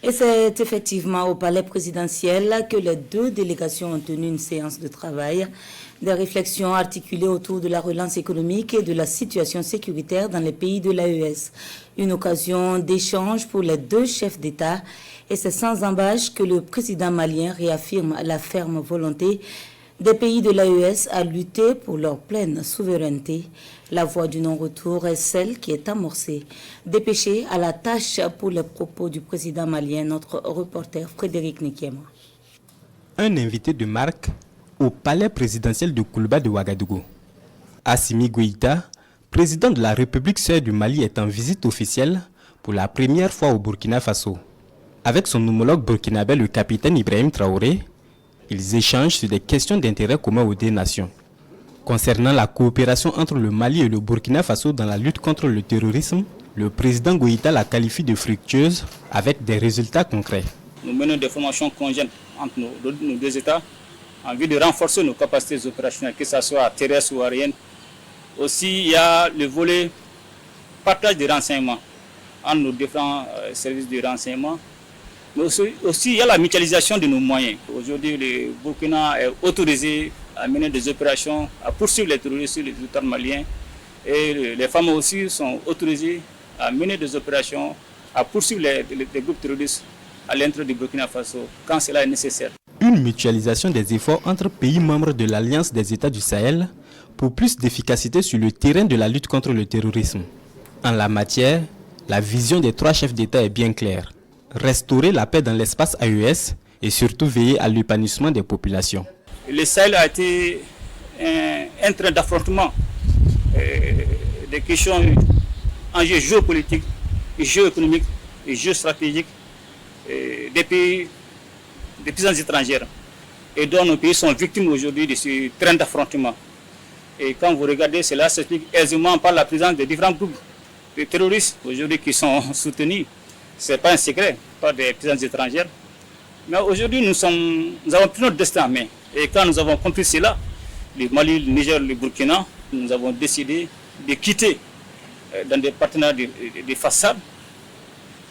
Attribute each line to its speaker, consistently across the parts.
Speaker 1: Et c'est effectivement au palais présidentiel que les deux délégations ont tenu une séance de travail, des réflexions articulées autour de la relance économique et de la situation sécuritaire dans les pays de l'AES. Une occasion d'échange pour les deux chefs d'État et c'est sans embâche que le président malien réaffirme la ferme volonté des pays de l'AES à lutter pour leur pleine souveraineté. La voie du non-retour est celle qui est amorcée. Dépêché à la tâche pour les propos du président malien, notre reporter Frédéric Nikiema.
Speaker 2: Un invité de marque au palais présidentiel de Koulouba de Ouagadougou. Assimi Goïta, président de la République sœur du Mali, est en visite officielle pour la première fois au Burkina Faso. Avec son homologue burkinabé, le capitaine Ibrahim Traoré, ils échangent sur des questions d'intérêt commun aux deux nations. Concernant la coopération entre le Mali et le Burkina Faso dans la lutte contre le terrorisme, le président Goïta la qualifie de fructueuse avec des résultats concrets.
Speaker 3: Nous menons des formations conjointes entre nos deux États en vue de renforcer nos capacités opérationnelles, que ce soit terrestre ou aérienne. Aussi, il y a le volet partage de renseignements entre nos différents services de renseignement. Mais aussi, il y a la mutualisation de nos moyens. Aujourd'hui, le Burkina est autorisé à mener des opérations, à poursuivre les terroristes sur les territoires maliens. Et les femmes aussi sont autorisées à mener des opérations, à poursuivre les groupes terroristes à l'intérieur du Burkina Faso, quand cela est nécessaire.
Speaker 2: Une mutualisation des efforts entre pays membres de l'Alliance des États du Sahel pour plus d'efficacité sur le terrain de la lutte contre le terrorisme. En la matière, la vision des trois chefs d'État est bien claire. Restaurer la paix dans l'espace AES et surtout veiller à l'épanouissement des populations.
Speaker 3: Le Sahel a été un train d'affrontement des questions, enjeux géopolitiques, géoéconomiques et géostratégiques des puissances étrangères. Et dont nos pays sont victimes aujourd'hui de ce train d'affrontement. Et quand vous regardez, cela s'explique aisément par la présence de différents groupes de terroristes aujourd'hui qui sont soutenus. Ce n'est pas un secret par des puissances étrangères. Mais aujourd'hui, nous avons pris notre destin en main. Et quand nous avons compris cela, le Mali, le Niger, le Burkina, nous avons décidé de quitter dans des partenariats de façade.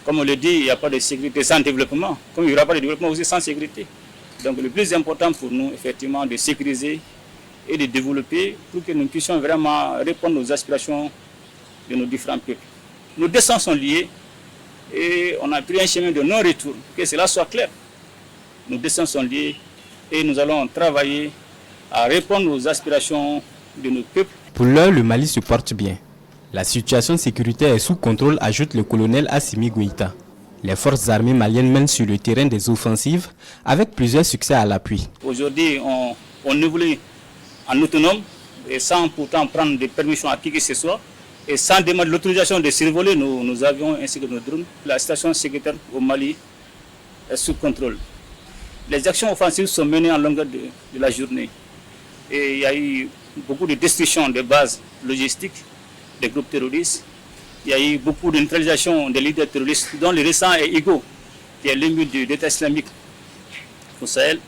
Speaker 3: Comme on le dit, il n'y a pas de sécurité sans développement. Comme il n'y aura pas de développement aussi sans sécurité. Donc le plus important pour nous, effectivement, de sécuriser et de développer pour que nous puissions vraiment répondre aux aspirations de nos différents peuples. Nos destins sont liés. Et on a pris un chemin de non-retour, que cela soit clair. Nos destins sont liés et nous allons travailler à répondre aux aspirations de nos peuples.
Speaker 2: Pour l'heure, le Mali se porte bien. La situation sécuritaire est sous contrôle, ajoute le colonel Assimi Goïta. Les forces armées maliennes mènent sur le terrain des offensives avec plusieurs succès à l'appui.
Speaker 3: Aujourd'hui, on évolue en autonome et sans pourtant prendre des permissions à qui que ce soit. Et sans demander l'autorisation de survoler nos avions ainsi que nos drones, la situation sécuritaire au Mali est sous contrôle. Les actions offensives sont menées en longueur de la journée. Et il y a eu beaucoup de destruction des bases logistiques des groupes terroristes. Il y a eu beaucoup de neutralisation des leaders terroristes, dont le récent est Igo, qui est l'ennemi de l'État islamique au Sahel.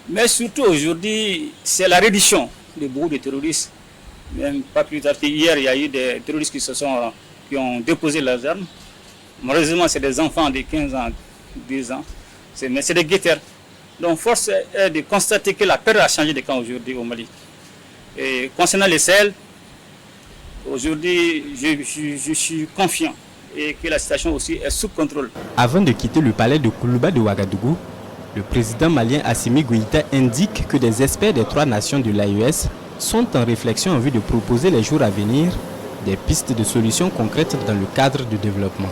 Speaker 3: Mais surtout aujourd'hui, c'est la reddition de beaucoup de terroristes. Même pas plus tard qu'hier, il y a eu des terroristes qui ont déposé leurs armes. Malheureusement, c'est des enfants de 15 ans, 10 ans. Mais c'est des guetteurs. Donc, force est de constater que la peur a changé de camp aujourd'hui au Mali. Et concernant les Sahel, aujourd'hui, je suis confiant et que la situation aussi est sous contrôle.
Speaker 2: Avant de quitter le palais de Koulouba de Ouagadougou, le président malien Assimi Goïta indique que des experts des trois nations de l'AES sont en réflexion en vue de proposer les jours à venir des pistes de solutions concrètes dans le cadre du développement.